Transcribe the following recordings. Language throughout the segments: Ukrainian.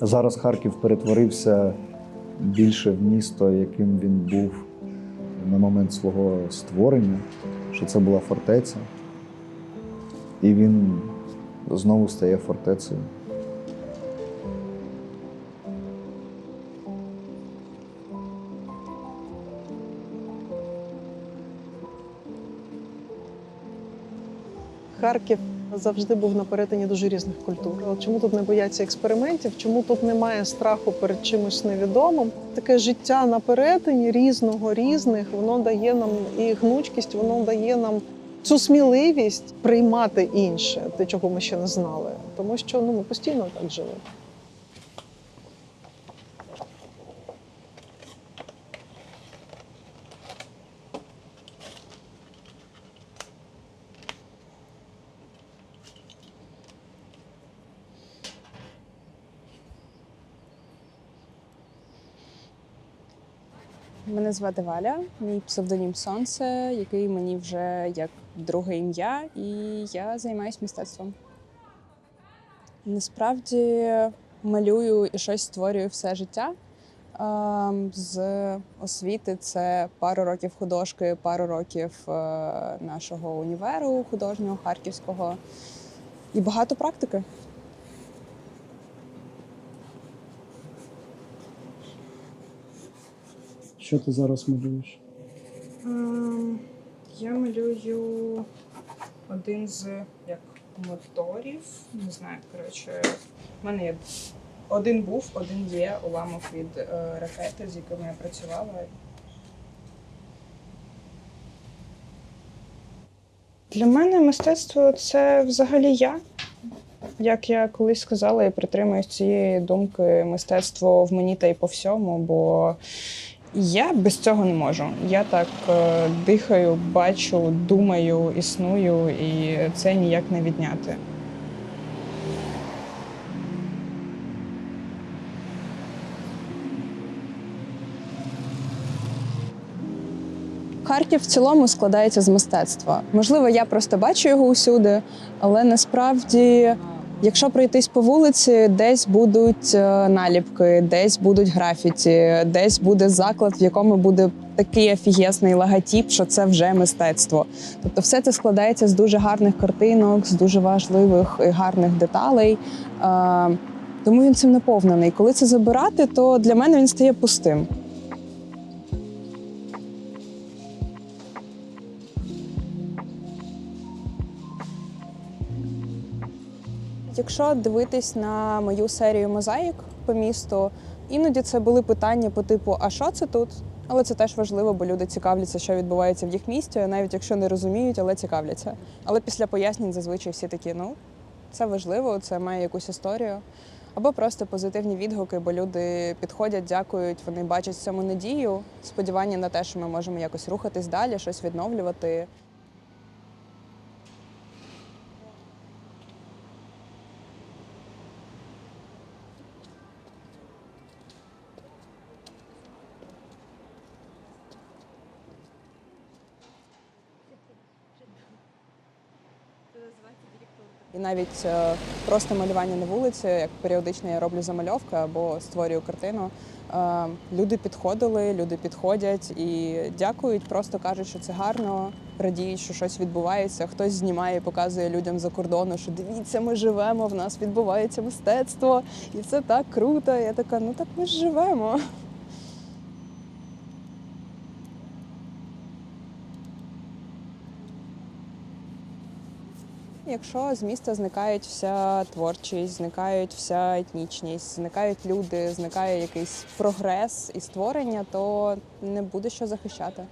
Зараз Харків перетворився більше в місто, яким він був на момент свого створення, що це була фортеця. І він знову стає фортецею. Харків завжди був на перетині дуже різних культур. От чому тут не бояться експериментів, чому тут немає страху перед чимось невідомим? Таке життя на перетині різних, воно дає нам і гнучкість, воно дає нам цю сміливість приймати інше, те, чого ми ще не знали. Тому що ми постійно так жили. Мене звати Валя, мій псевдонім Сонце, який мені вже як друге ім'я, і я займаюся мистецтвом. Насправді малюю і щось створюю все життя. З освіти це пару років художки, пару років нашого універу художнього, харківського і багато практики. Що ти зараз малюєш? Я малюю один з моторів. Не знаю, коротше, в мене є один був, один є уламок від ракети, з якими я працювала. Для мене мистецтво – це взагалі я. Як я колись сказала, я притримуюсь цієї думки: мистецтво в мені та й по всьому, бо я без цього не можу. Я так дихаю, бачу, думаю, існую, і це ніяк не відняти. Харків в цілому складається з мистецтва. Можливо, я просто бачу його усюди, але насправді, якщо пройтись по вулиці, десь будуть наліпки, десь будуть графіті, десь буде заклад, в якому буде такий офігезний логотип, що це вже мистецтво. Тобто все це складається з дуже гарних картинок, з дуже важливих і гарних деталей. Тому він цим наповнений. Коли це забирати, то для мене він стає пустим. Якщо дивитись на мою серію мозаїк по місту, іноді це були питання по типу «А що це тут?». Але це теж важливо, бо люди цікавляться, що відбувається в їх місті, навіть якщо не розуміють, але цікавляться. Але після пояснень зазвичай всі такі: це важливо, це має якусь історію. Або просто позитивні відгуки, бо люди підходять, дякують, вони бачать в цьому надію, сподівання на те, що ми можемо якось рухатись далі, щось відновлювати. І навіть просто малювання на вулиці, як періодично я роблю замальовки або створюю картину, люди підходили, люди підходять і дякують, просто кажуть, що це гарно, радіють, що щось відбувається. Хтось знімає і показує людям за кордону, що дивіться, ми живемо, в нас відбувається мистецтво, і це так круто. Я така: так ми ж живемо. Якщо з міста зникають вся творчість, зникають вся етнічність, зникають люди, зникає якийсь прогрес і створення, то не буде що захищати.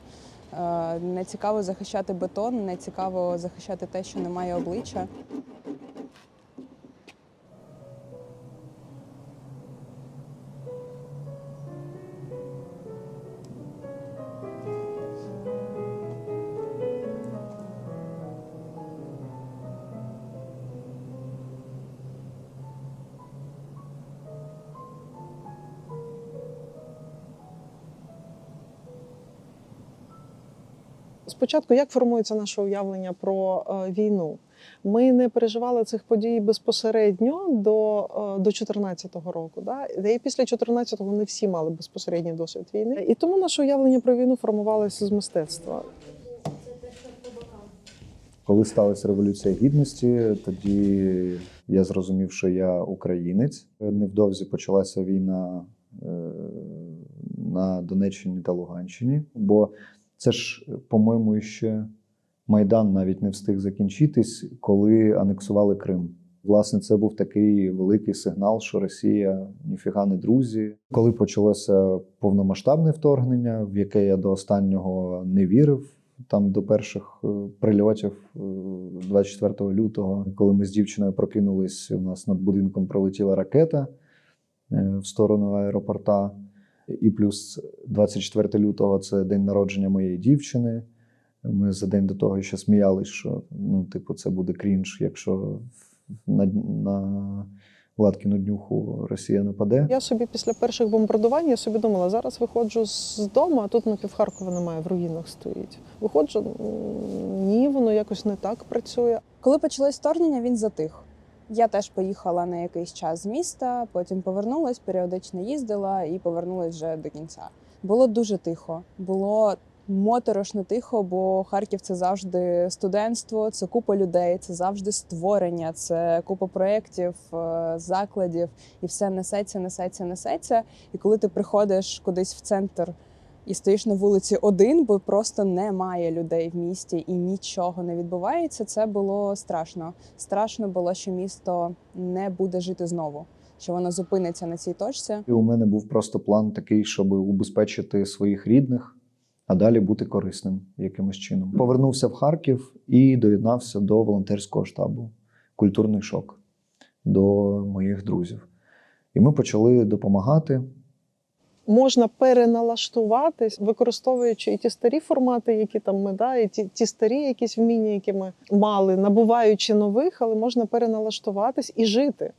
Не цікаво захищати бетон, не цікаво захищати те, що не має обличчя. Спочатку, як формується наше уявлення про війну? Ми не переживали цих подій безпосередньо до 14-го року. Да? І після 14-го не всі мали безпосередній досвід війни. І тому наше уявлення про війну формувалося з мистецтва. Коли сталася Революція Гідності, тоді я зрозумів, що я українець. Невдовзі почалася війна на Донеччині та Луганщині, бо це ж, по-моєму, ще Майдан навіть не встиг закінчитись, коли анексували Крим. Власне, це був такий великий сигнал, що Росія ніфіга не друзі. Коли почалося повномасштабне вторгнення, в яке я до останнього не вірив, там до перших прильотів 24 лютого, коли ми з дівчиною прокинулись, у нас над будинком пролетіла ракета в сторону аеропорта. І плюс 24 лютого – це день народження моєї дівчини. Ми за день до того ще сміялись, що це буде крінж, якщо на Владкіну днюху Росія нападе. Я собі після перших бомбардувань я собі думала, зараз виходжу з дому, а тут на півхаркова немає, в руїнах стоїть. Виходжу, ні, воно якось не так працює. Коли почалось вторгнення, він затих. Я теж поїхала на якийсь час з міста, потім повернулась, періодично їздила і повернулась вже до кінця. Було дуже тихо, було моторошно тихо, бо Харків – це завжди студентство, це купа людей, це завжди створення, це купа проєктів, закладів, і все несеться. І коли ти приходиш кудись в центр і стоїш на вулиці один, бо просто немає людей в місті і нічого не відбувається, це було страшно. Страшно було, що місто не буде жити знову, що воно зупиниться на цій точці. І у мене був просто план такий, щоб убезпечити своїх рідних, а далі бути корисним якимось чином. Повернувся в Харків і доєднався до волонтерського штабу «Культурний шок» до моїх друзів. І ми почали допомагати. Можна переналаштуватись, використовуючи і ті старі формати, які там ми, і ті старі якісь вміння, які ми мали, набуваючи нових, але можна переналаштуватись і жити.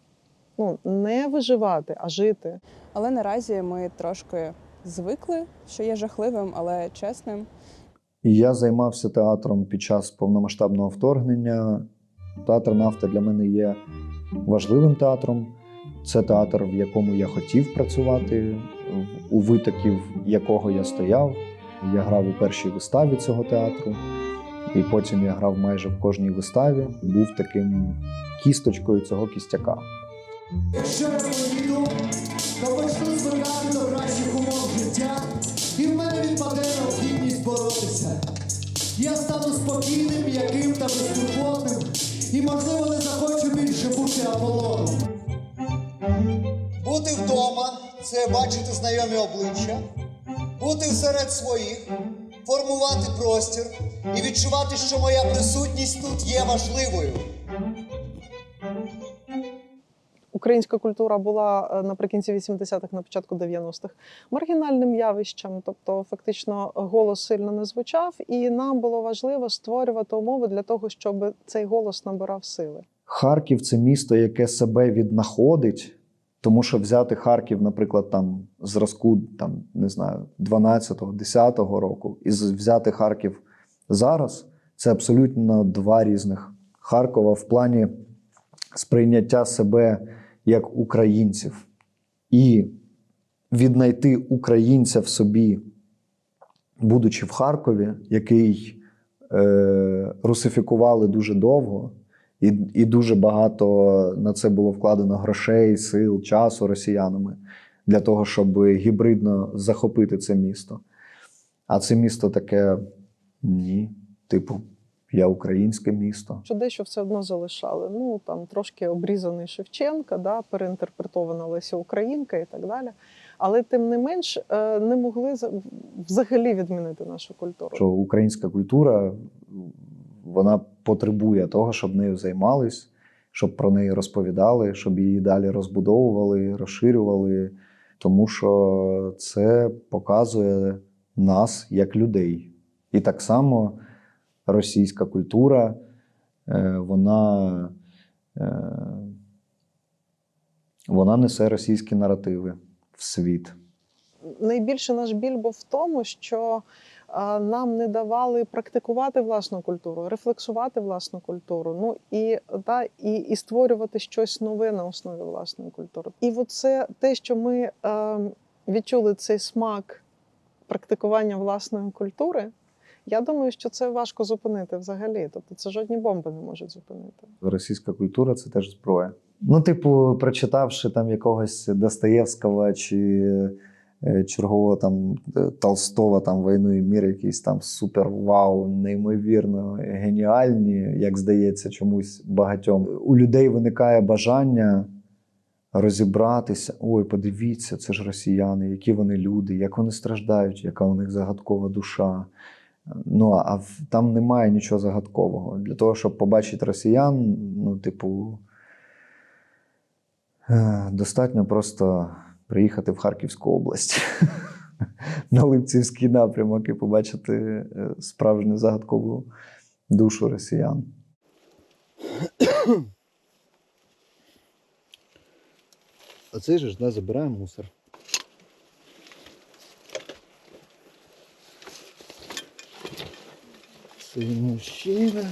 Не виживати, а жити. Але наразі ми трошки звикли, що є жахливим, але чесним. І я займався театром під час повномасштабного вторгнення. Театр «Нафта» для мене є важливим театром. Це театр, в якому я хотів працювати, у витоків якого я стояв. Я грав у першій виставі цього театру, і потім я грав майже в кожній виставі. Був таким кісточкою цього кістяка. Якщо я поїду, то почну звикати до кращих умов життя, і в мене відпаде необхідність боротися. Я стану спокійним, м'яким та безтурботним, і, можливо, не захочу більше бути Аполлоном. Бути вдома – це бачити знайомі обличчя, бути серед своїх, формувати простір і відчувати, що моя присутність тут є важливою. Українська культура була наприкінці 80-х, на початку 90-х маргінальним явищем, тобто фактично голос сильно не звучав, і нам було важливо створювати умови для того, щоб цей голос набирав сили. Харків – це місто, яке себе віднаходить, тому що взяти Харків, наприклад, там зразку, 12-10 року, і взяти Харків зараз – це абсолютно два різних Харкова в плані сприйняття себе як українців. І віднайти українця в собі, будучи в Харкові, який русифікували дуже довго, і дуже багато на це було вкладено грошей, сил, часу росіянами для того, щоб гібридно захопити це місто. А це місто таке, ні, я українське місто. Що дещо все одно залишали. Там трошки обрізаний Шевченка, переінтерпретована Леся Українка і так далі. Але тим не менш не могли взагалі відмінити нашу культуру. Що українська культура, вона потребує того, щоб нею займались, щоб про неї розповідали, щоб її далі розбудовували, розширювали. Тому що це показує нас як людей. І так само російська культура, вона несе російські наративи в світ. найбільше наш біль був в тому, що нам не давали практикувати власну культуру, рефлексувати власну культуру, ну і створювати щось нове на основі власної культури. І це те, що ми відчули цей смак практикування власної культури, я думаю, що це важко зупинити взагалі. Тобто це жодні бомби не можуть зупинити. Російська культура – це теж зброя. Ну, типу, прочитавши там якогось Достоєвського чи чергового там Толстого, там «Війну і мир», якісь там супер-вау, неймовірно геніальні, як здається чомусь багатьом. У людей виникає бажання розібратися. Ой, подивіться, це ж росіяни, які вони люди, як вони страждають, яка у них загадкова душа. Ну, там немає нічого загадкового. Для того, щоб побачити росіян, ну, типу, достатньо просто приїхати в Харківську область на Липцівський напрямок і побачити справжню загадкову душу росіян. А цей же ж, да, забираємо мусор. Цей мужчина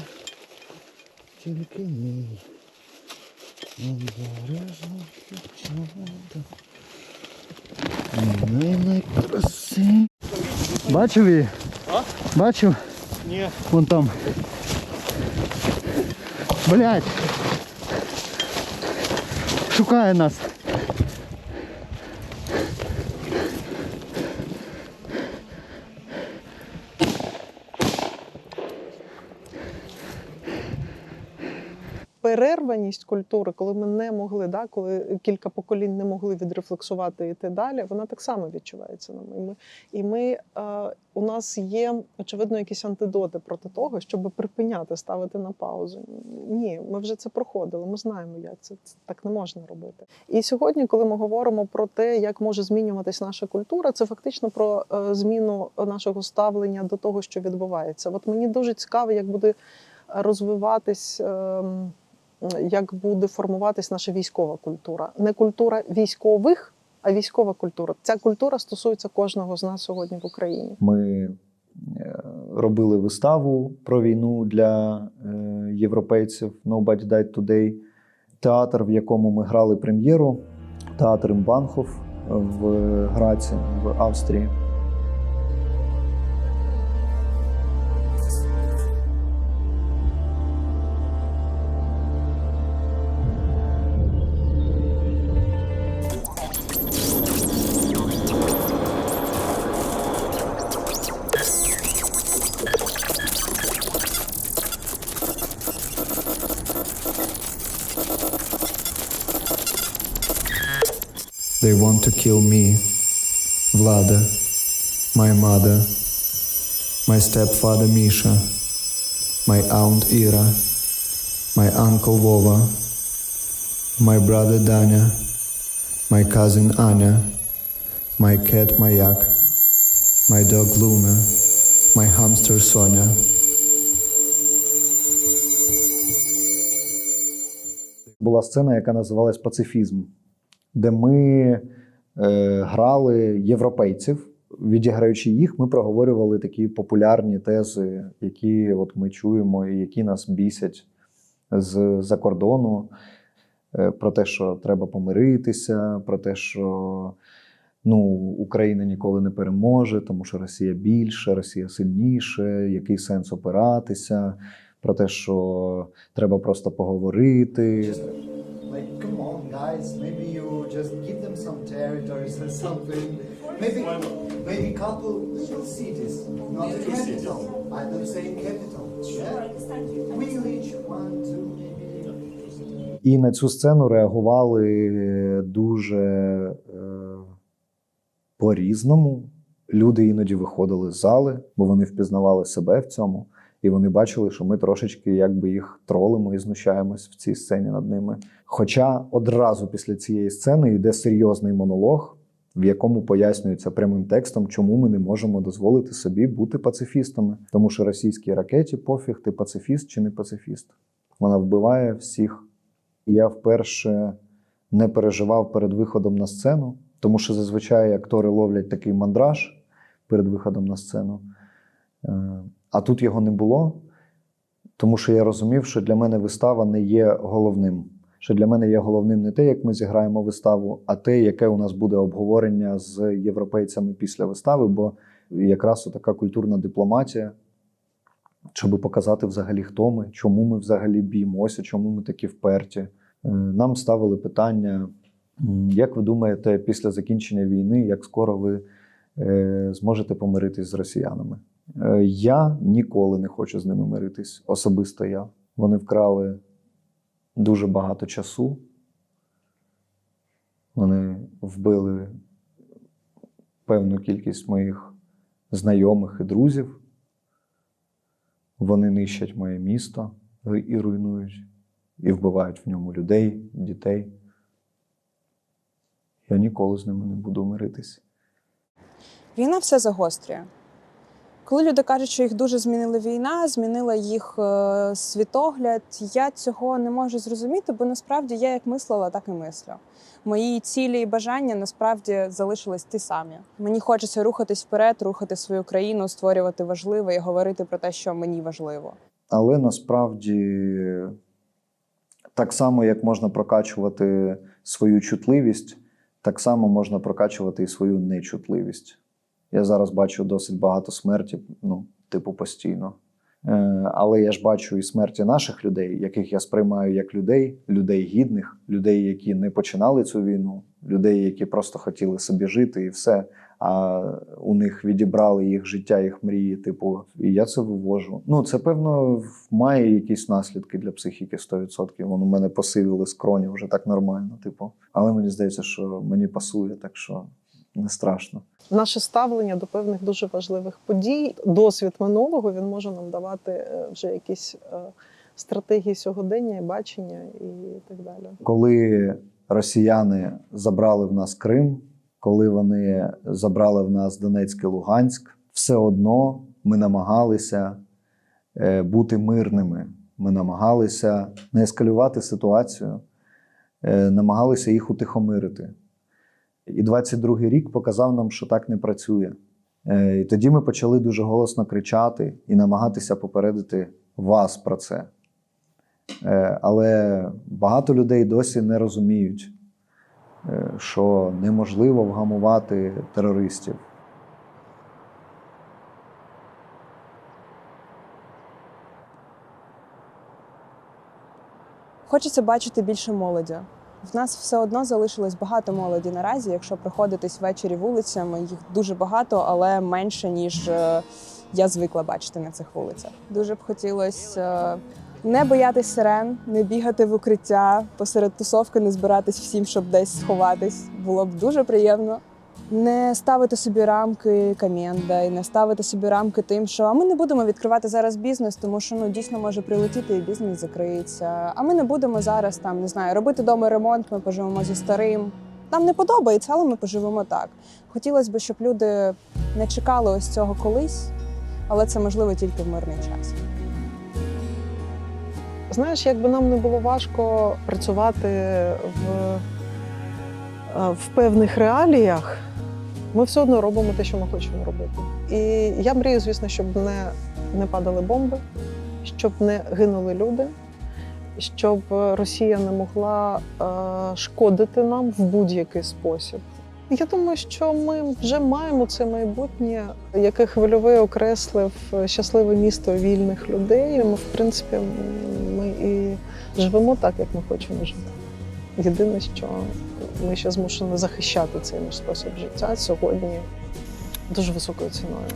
тільки мій. Обережно дівчата. Найкраси. Бачив її? А? Бачив? Ні. Вон там. Блять. Шукає нас. Перерваність культури, коли ми не могли, коли кілька поколінь не могли відрефлексувати і йти далі, вона так само відчувається нами. У нас є, очевидно, якісь антидоти проти того, щоб припиняти, ставити на паузу. Ні, ми вже це проходили, ми знаємо, як це так не можна робити. І сьогодні, коли ми говоримо про те, як може змінюватись наша культура, це фактично про зміну нашого ставлення до того, що відбувається. От мені дуже цікаво, як буде розвиватись, як буде формуватись наша військова культура. Не культура військових, а військова культура. Ця культура стосується кожного з нас сьогодні в Україні. Ми робили виставу про війну для європейців «Nobody Died Today». Театр, в якому ми грали прем'єру, театр Імбанхоф в Граці, в Австрії. They want to kill me, Vlada, my mother, my stepfather Misha, my aunt Ira, my uncle Vova, my brother Danya, my cousin Anya, my cat Mayak, my dog Luna, my hamster Sonia. Була сцена, яка називалась «Пацифізм», де ми грали європейців. Відіграючи їх, ми проговорювали такі популярні тези, які от ми чуємо і які нас бісять з-за кордону. Про те, що треба помиритися, про те, що Україна ніколи не переможе, тому що Росія більше, Росія сильніше, який сенс опиратися, про те, що треба просто поговорити. Like, come on, guys, maybe you just give them some territories or something. Maybe couple little cities, not the capital. I don't say capital. Yeah? We reach 1, 2, maybe. І на цю сцену реагували дуже по-різному. Люди іноді виходили з зали, бо вони впізнавали себе в цьому. І вони бачили, що ми трошечки якби їх тролимо і знущаємось в цій сцені над ними. Хоча одразу після цієї сцени йде серйозний монолог, в якому пояснюється прямим текстом, чому ми не можемо дозволити собі бути пацифістами. Тому що російській ракеті пофіг, ти пацифіст чи не пацифіст. Вона вбиває всіх. І я вперше не переживав перед виходом на сцену, Тому що зазвичай актори ловлять такий мандраж перед виходом на сцену. А тут його не було, тому що я розумів, що для мене вистава не є головним. Що для мене є головним не те, як ми зіграємо виставу, а те, яке у нас буде обговорення з європейцями після вистави, бо якраз така культурна дипломатія, щоб показати взагалі, хто ми, чому ми взагалі б'ємося, чому ми такі вперті. Нам ставили питання, як ви думаєте, після закінчення війни, як скоро ви зможете помиритись з росіянами? Я ніколи не хочу з ними миритись, особисто я. Вони вкрали дуже багато часу. Вони вбили певну кількість моїх знайомих і друзів. Вони нищать моє місто і руйнують, і вбивають в ньому людей, дітей. Я ніколи з ними не буду миритись. Війна все загострює. Коли люди кажуть, що їх дуже змінила війна, змінила їх світогляд, я цього не можу зрозуміти, бо насправді я як мислила, так і мислю. Мої цілі і бажання насправді залишились ті самі. Мені хочеться рухатись вперед, рухати свою країну, створювати важливе і говорити про те, що мені важливо. Але насправді так само, як можна прокачувати свою чутливість, так само можна прокачувати і свою нечутливість. Я зараз бачу досить багато смерті, постійно. Але я ж бачу і смерті наших людей, яких я сприймаю як людей гідних, людей, які не починали цю війну, людей, які просто хотіли собі жити і все, а у них відібрали їх життя, їх мрії, і я це вивожу. Це, певно, має якісь наслідки для психіки 100%. Воно у мене посивіли скроні вже так нормально, Але мені здається, що мені пасує, так що не страшно. Наше ставлення до певних дуже важливих подій, досвід минулого, він може нам давати вже якісь стратегії сьогодення, і бачення і так далі. Коли росіяни забрали в нас Крим, коли вони забрали в нас Донецьк і Луганськ, все одно ми намагалися бути мирними. Ми намагалися не ескалювати ситуацію, намагалися їх утихомирити. І 22-й рік показав нам, що так не працює. І тоді ми почали дуже голосно кричати і намагатися попередити вас про це. Але багато людей досі не розуміють, що неможливо вгамувати терористів. Хочеться бачити більше молоді. В нас все одно залишилось багато молоді наразі. Якщо проходитись ввечері вулицями, їх дуже багато, але менше, ніж я звикла бачити на цих вулицях. Дуже б хотілося не боятись сирен, не бігати в укриття, посеред тусовки не збиратись всім, щоб десь сховатись. Було б дуже приємно. Не ставити собі рамки комєнда і не ставити собі рамки тим, що а ми не будемо відкривати зараз бізнес, тому що дійсно може прилетіти і бізнес закриється. А ми не будемо зараз робити дома ремонт, ми поживемо зі старим. Нам не подобається, але ми поживемо так. Хотілося б, щоб люди не чекали ось цього колись, але це можливо тільки в мирний час. Знаєш, якби нам не було важко працювати в певних реаліях, ми все одно робимо те, що ми хочемо робити. І я мрію, звісно, щоб не падали бомби, щоб не гинули люди, щоб Росія не могла шкодити нам в будь-який спосіб. Я думаю, що ми вже маємо це майбутнє, яке Хвильовий окреслив щасливе місто вільних людей. Ми, в принципі, ми і живемо так, як ми хочемо жити. Єдине, що ми ще змушені захищати цей наш спосіб життя сьогодні дуже високою ціною.